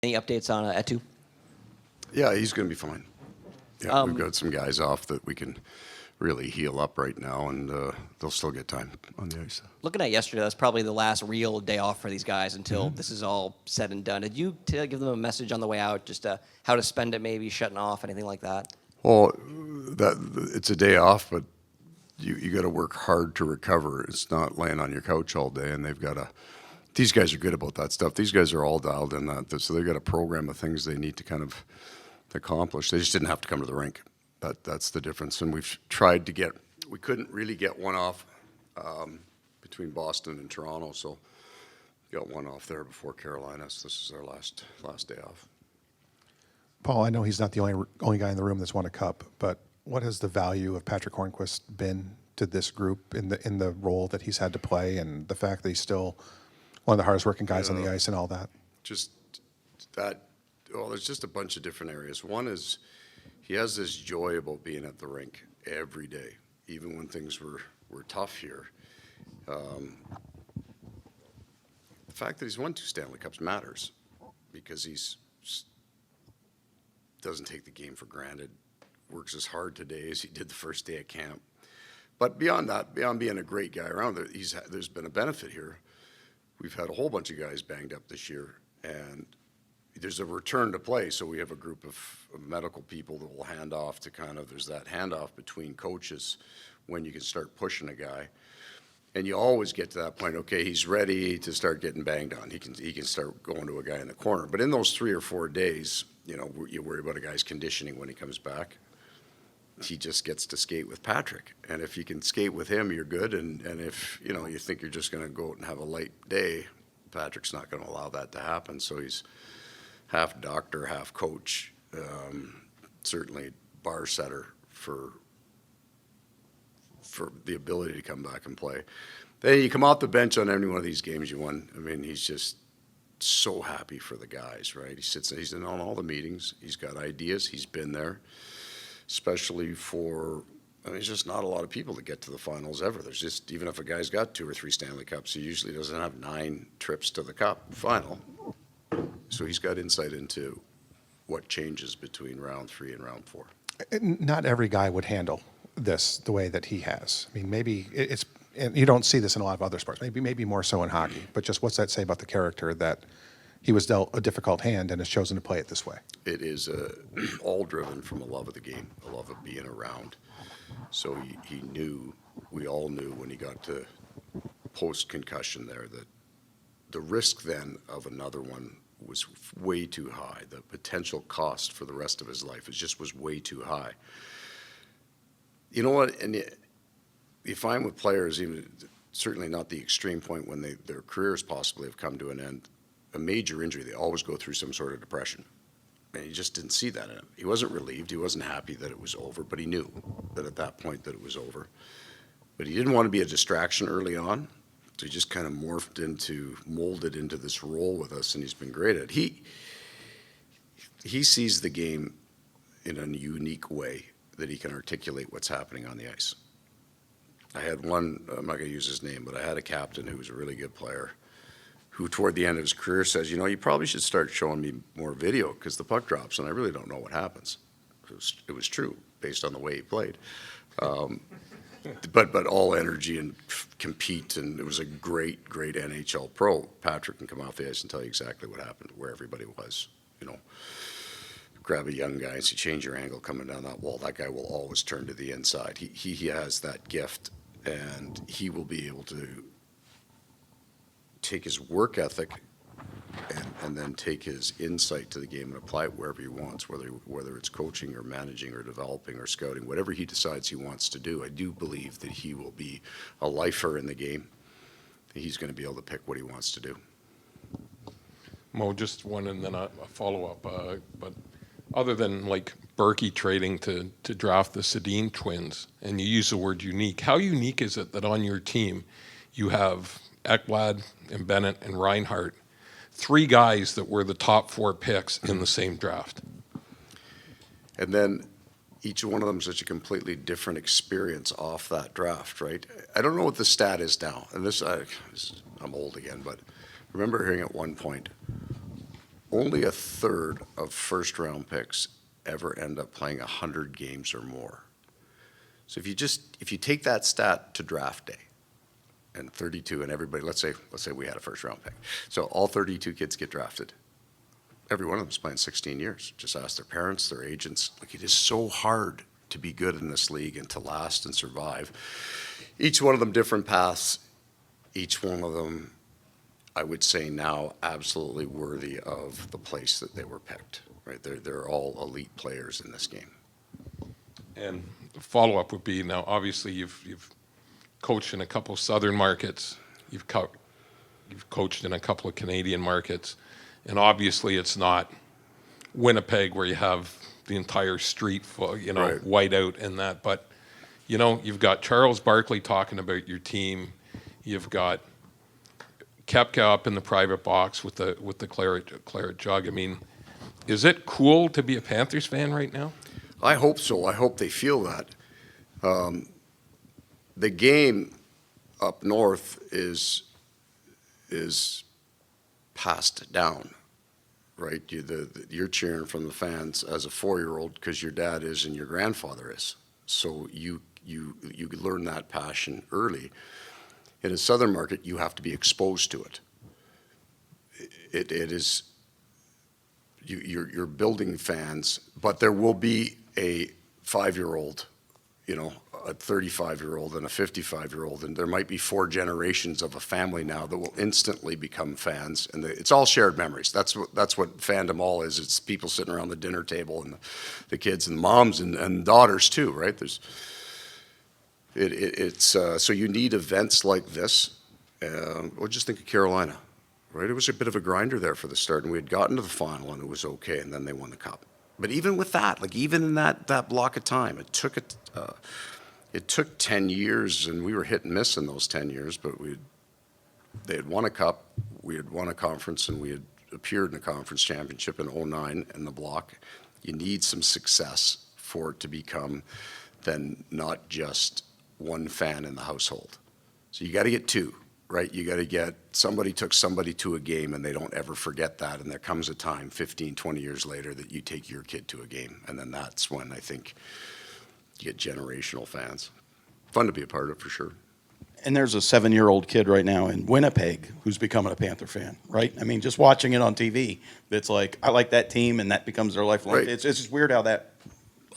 Any updates on Etu? Yeah, he's going to be fine. Yeah, we've got some guys off that we can really heal up right now, and they'll still get time on the ice. Looking at yesterday, that's probably the last real day off for these guys until this is all said and done. Did you give them a message on the way out, just how to spend it, maybe shutting off, anything like that? Well, it's a day off, but you got to work hard to recover. It's not laying on your couch all day, and they've got to. These guys are good about that stuff. These guys are all dialed in that, so they've got a program of things they need to kind of accomplish. They just didn't have to come to the rink. That's the difference. And we've tried to get. We couldn't really get one off between Boston and Toronto, so got one off there before Carolina. So this is our last day off. Paul, I know he's not the only guy in the room that's won a cup, but what has the value of Patrick Hornqvist been to this group in the role that he's had to play, and the fact that he's still one of the hardest working guys on the ice and all that? Just that. Well, there's just a bunch of different areas. One is he has this joy about being at the rink every day, even when things were tough here. The fact that he's won 2 Stanley Cups matters because he's doesn't take the game for granted, works as hard today as he did the first day at camp. But beyond that, beyond being a great guy around, there's been a benefit here. We've had a whole bunch of guys banged up this year, and there's a return to play, so we have a group of medical people that will hand off to there's that handoff between coaches when you can start pushing a guy. And you always get to that point, okay, he's ready to start getting banged on. He can start going to a guy in the corner. But in those 3 or 4 days, you worry about a guy's conditioning when he comes back. He just gets to skate with Patrick. And if you can skate with him, you're good. And if, you think you're just going to go out and have a light day, Patrick's not going to allow that to happen. So he's half doctor, half coach, certainly bar setter for the ability to come back and play. Then you come off the bench on any one of these games you won. I mean, he's just so happy for the guys, right? He's in on all the meetings. He's got ideas. He's been there, especially there's just not a lot of people that get to the finals ever. There's just, even if a guy's got 2 or 3 Stanley Cups, he usually doesn't have 9 trips to the Cup final. So he's got insight into what changes between round 3 and round 4. Not every guy would handle this the way that he has. I mean, maybe it's, and you don't see this in a lot of other sports, maybe more so in hockey, but just what's that say about the character that he was dealt a difficult hand and has chosen to play it this way? It is all driven from a love of the game, a love of being around. So he knew, we all knew when he got to post-concussion there that the risk then of another one was way too high. The potential cost for the rest of his life was way too high. You know what? And you find with players, even certainly not the extreme point when their careers possibly have come to an end, a major injury, they always go through some sort of depression. And you just didn't see that in him. He wasn't relieved. He wasn't happy that it was over, but he knew that at that point that it was over. But he didn't want to be a distraction early on. So he just kind of molded into this role with us, and he's been great at it. He sees the game in a unique way that he can articulate what's happening on the ice. I had one, I'm not going to use his name, but I had a captain who was a really good player who toward the end of his career says, you probably should start showing me more video because the puck drops and I really don't know what happens. It was true based on the way he played. But all energy and compete, and it was a great NHL pro. Patrick can come off the ice and tell you exactly what happened, where everybody was, grab a young guy and say, change your angle coming down that wall. That guy will always turn to the inside. He has that gift, and he will be able to take his work ethic and then take his insight to the game and apply it wherever he wants, whether it's coaching or managing or developing or scouting, whatever he decides he wants to do. I do believe that he will be a lifer in the game. He's going to be able to pick what he wants to do. Mo, just one and then a follow-up. But other than like Berkey trading to draft the Sedin twins, and you use the word unique, how unique is it that on your team you have Ekblad and Bennett and Reinhart, 3 guys that were the top 4 picks in the same draft? And then each one of them such a completely different experience off that draft, right? I don't know what the stat is now, and I'm old again, but I remember hearing at one point only a third of first-round picks ever end up playing 100 games or more. So if you take that stat to draft day, and 32, and everybody, let's say we had a first-round pick, so all 32 kids get drafted. Every one of them is playing 16 years. Just ask their parents, their agents. Like, it is so hard to be good in this league and to last and survive. Each one of them different paths. Each one of them, I would say now, absolutely worthy of the place that they were picked. Right? They're all elite players in this game. And the follow-up would be, now obviously you've coached in a couple of southern markets, you've coached in a couple of Canadian markets, and obviously it's not Winnipeg where you have the entire street full, Right. white out and that, but you've got Charles Barkley talking about your team, you've got Koepka up in the private box with the claret jug. I mean, is it cool to be a Panthers fan right now? I hope so. I hope they feel that. The game up north is passed down, right? You're cheering from the fans as a 4-year-old because your dad is and your grandfather is. So you learn that passion early. In a southern market, you have to be exposed to it. It is you're building fans, but there will be a 5-year-old, a 35-year-old and a 55-year-old, and there might be 4 generations of a family now that will instantly become fans, and it's all shared memories. That's what fandom all is. It's people sitting around the dinner table and the kids and moms and daughters too, right? So you need events like this. Well, just think of Carolina, right? It was a bit of a grinder there for the start, and we had gotten to the final, and it was okay, and then they won the cup. But even with that, like even in that block of time, it took 10 years, and we were hit and miss in those 10 years, but they had won a cup, we had won a conference, and we had appeared in a conference championship in 2009 in the block. You need some success for it to become then not just one fan in the household. So you got to get 2, right? You got to get somebody took somebody to a game, and they don't ever forget that, and there comes a time 15, 20 years later that you take your kid to a game, and then that's when I think you get generational fans. Fun to be a part of, for sure. And there's a 7-year-old kid right now in Winnipeg who's becoming a Panther fan, right? I mean, just watching it on TV, it's like, I like that team, and that becomes their lifelong. Right. It's just weird how that.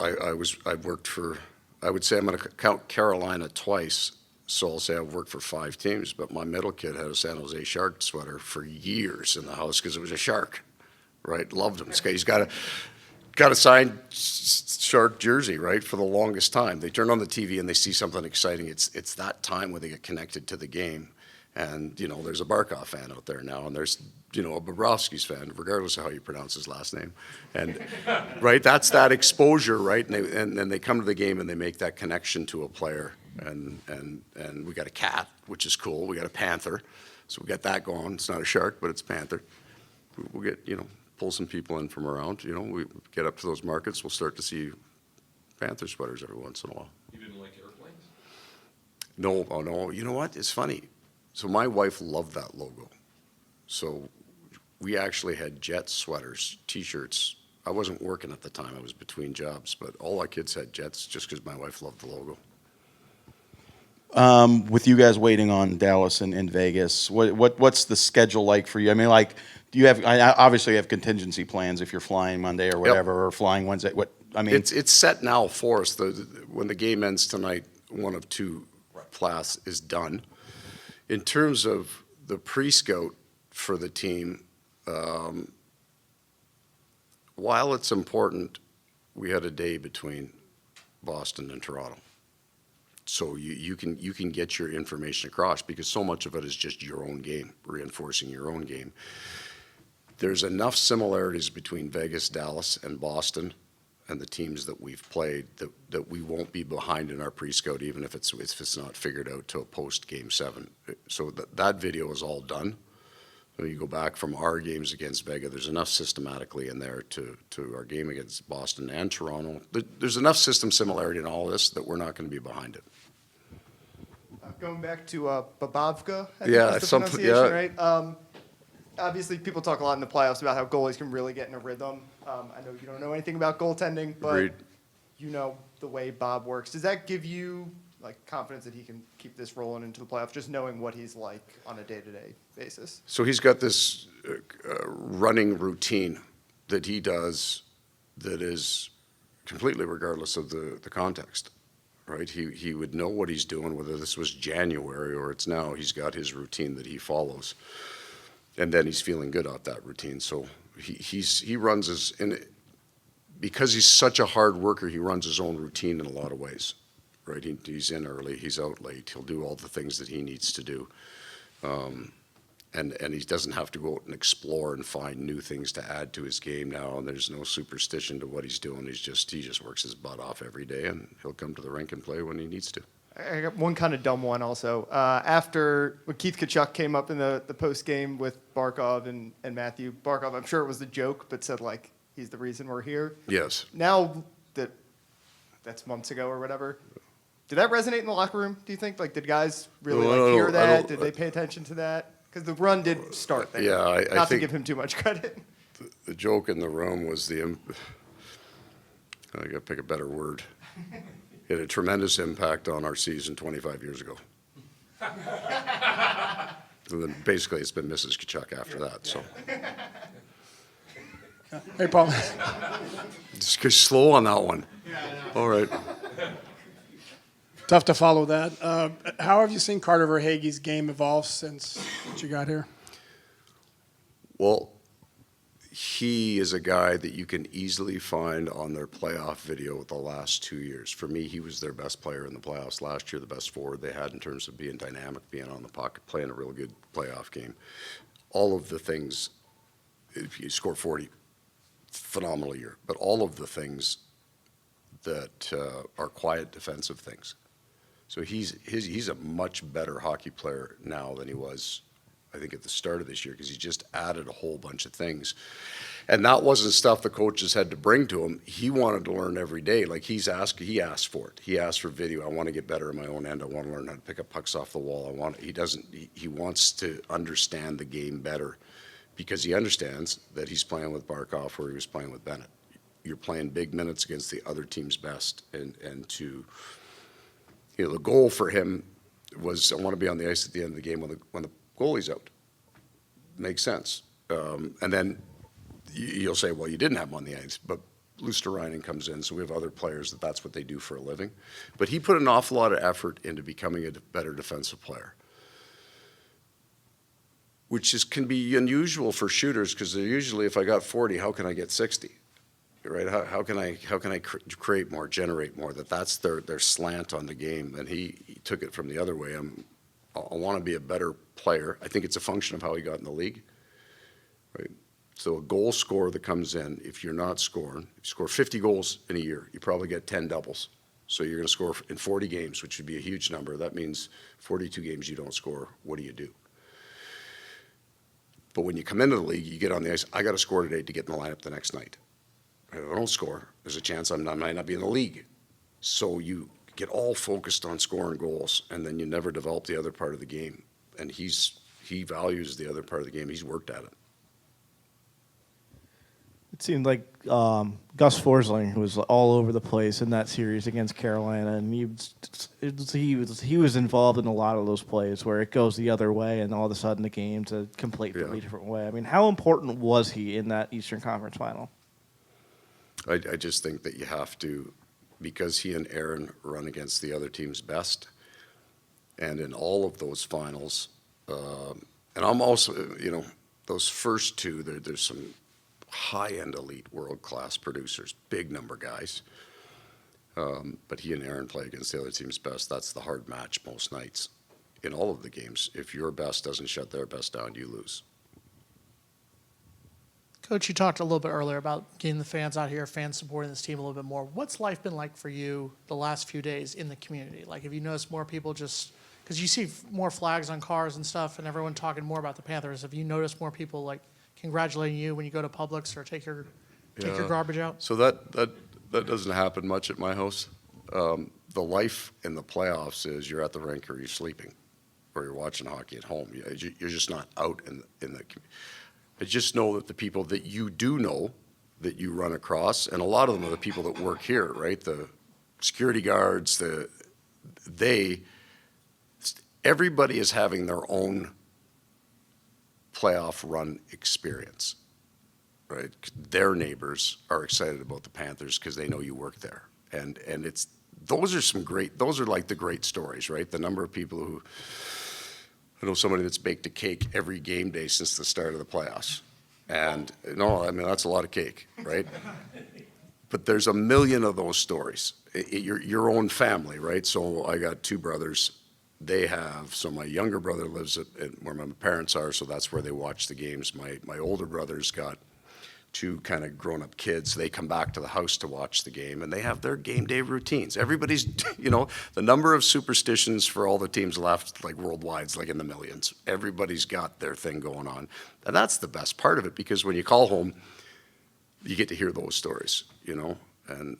I've worked for, I would say I'm going to count Carolina twice, so I'll say I've worked for 5 teams, but my middle kid had a San Jose Shark sweater for years in the house because it was a shark, right? Loved him. He's got a signed Shark jersey, right, for the longest time. They turn on the TV and they see something exciting. It's that time when they get connected to the game. And, there's a Barkov fan out there now, and there's, a Bobrovsky's fan, regardless of how you pronounce his last name. And, right, that's that exposure, right? And then they come to the game and they make that connection to a player. And we got a cat, which is cool. We got a panther. So we got that going. It's not a shark, but it's a panther. We'll get, pull some people in from around. We get up to those markets, we'll start to see Panther sweaters every once in a while. You didn't like airplanes? No, oh no. You know what? It's funny. So my wife loved that logo. So we actually had Jets sweaters, T-shirts. I wasn't working at the time. I was between jobs, but all our kids had Jets just because my wife loved the logo. With you guys waiting on Dallas and Vegas, what's the schedule like for you? I mean, like, do you have? Obviously, you have contingency plans if you're flying Monday or whatever, or flying Wednesday. It's set now for us. When the game ends tonight, one of 2 class is done. In terms of the pre-scout for the team, while it's important, we had a day between Boston and Toronto. So you can get your information across because so much of it is just your own game, reinforcing your own game. There's enough similarities between Vegas, Dallas, and Boston and the teams that we've played that we won't be behind in our pre-scout, even if it's not figured out till post Game 7. So that video is all done. When you go back from our games against Vega, there's enough systematically in there to our game against Boston and Toronto. There's enough system similarity in all this that we're not going to be behind it. Going back to Bobrovsky, I think Yeah, that's the pronunciation, right? obviously people talk a lot in the playoffs about how goalies can really get in a rhythm. I know you don't know anything about goaltending, but Agreed. you know the way Bob works. Does that give you like confidence that he can keep this rolling into the playoffs, just knowing what he's like on a day-to-day basis? So he's got this running routine that he does that is completely regardless of the context, right? He would know what he's doing, whether this was January or it's now. He's got his routine that he follows, and then he's feeling good off that routine. So he runs his, and because he's such a hard worker, he runs his own routine in a lot of ways, right? He's in early, he's out late, he'll do all the things that he needs to do. And he doesn't have to go out and explore and find new things to add to his game now. And there's no superstition to what he's doing. He just works his butt off every day, and he'll come to the rink and play when he needs to. I got one kind of dumb one also. After when Keith Tkachuk came up in the post game with Barkov and Matthew, Barkov, I'm sure it was a joke, but said like he's the reason we're here. Yes. Now that's months ago or whatever. Did that resonate in the locker room? Do you think? Like, did guys really hear that? Did they pay attention to that? Because the run did start there. Yeah, I Not to think give him too much credit. the joke in the room was I got to pick a better word. It had a tremendous impact on our season 25 years ago. And then basically it's been Mrs. Tkachuk after that. So Hey, Paul. just go slow on that one. All right. Tough to follow that. How have you seen Carter Verhaeghe's game evolve since you got here? Well, he is a guy that you can easily find on their playoff video the last 2 years. For me, he was their best player in the playoffs last year, the best forward they had in terms of being dynamic, being on the pocket, playing a real good playoff game. All of the things, if you score 40, phenomenal year, but all of the things that are quiet defensive things. So he's a much better hockey player now than he was, I think, at the start of this year, because he just added a whole bunch of things. And that wasn't stuff the coaches had to bring to him. He wanted to learn every day. Like he asked for it. He asked for video. I want to get better in my own end. I want to learn how to pick up pucks off the wall. He wants to understand the game better, because he understands that he's playing with Barkov where he was playing with Bennett. You're playing big minutes against the other team's best, and to, you know, the goal for him was, I want to be on the ice at the end of the game when the goalie's out. Makes sense. And then you'll say, well, you didn't have him on the ice, but Luosterainen comes in, so we have other players that's what they do for a living. But he put an awful lot of effort into becoming a better defensive player, which can be unusual for shooters, because they're usually, if I got 40, how can I get 60? Right? How can I create more, generate more? That's their slant on the game. And he took it from the other way. I want to be a better player. I think it's a function of how he got in the league. Right? So a goal scorer that comes in, if you're not scoring, if you score 50 goals in a year, you probably get 10 doubles. So you're going to score in 40 games, which would be a huge number. That means 42 games you don't score. What do? But when you come into the league, you get on the ice, I got to score today to get in the lineup the next night. If I don't score, there's a chance I might not be in the league. So you get all focused on scoring goals, and then you never develop the other part of the game. And he values the other part of the game. He's worked at it. It seemed like Gus Forsling was all over the place in that series against Carolina, and he was involved in a lot of those plays where it goes the other way, and all of a sudden the game's a completely different way. I mean, how important was he in that Eastern Conference Final? I just think that you have to, because he and Aaron run against the other team's best, and in all of those finals, and I'm also, you know, those first two, there's some high-end elite world-class producers, big number guys, but he and Aaron play against the other team's best. That's the hard match most nights in all of the games. If your best doesn't shut their best down, you lose. Coach, you talked a little bit earlier about getting the fans out here, fans supporting this team a little bit more. What's life been like for you the last few days in the community? Like, have you noticed more people just, because you see more flags on cars and stuff and everyone talking more about the Panthers, have you noticed more people, like, congratulating you when you go to Publix or take your garbage out? So that doesn't happen much at my house. The life in the playoffs is you're at the rink or you're sleeping or you're watching hockey at home. You're just not out in the I just know that the people that you do know, that you run across, and a lot of them are the people that work here, right? The security guards, everybody is having their own playoff run experience, right? Their neighbors are excited about the Panthers because they know you work there. And those are like the great stories, right? The number of people who, I know somebody that's baked a cake every game day since the start of the playoffs. And no, I mean, that's a lot of cake, right? But there's a million of those stories. Your own family, right? So I got two brothers. So my younger brother lives at where my parents are, so that's where they watch the games. My older brother's got two kind of grown-up kids. They come back to the house to watch the game, and they have their game day routines. Everybody's, the number of superstitions for all the teams left, like worldwide, is like in the millions. Everybody's got their thing going on. And that's the best part of it, because when you call home, you get to hear those stories, and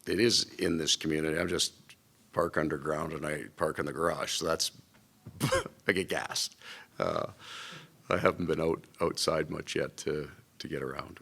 it is in this community. I'm just park underground and I park in the garage. So that's, I get gassed. I haven't been outside much yet to get around.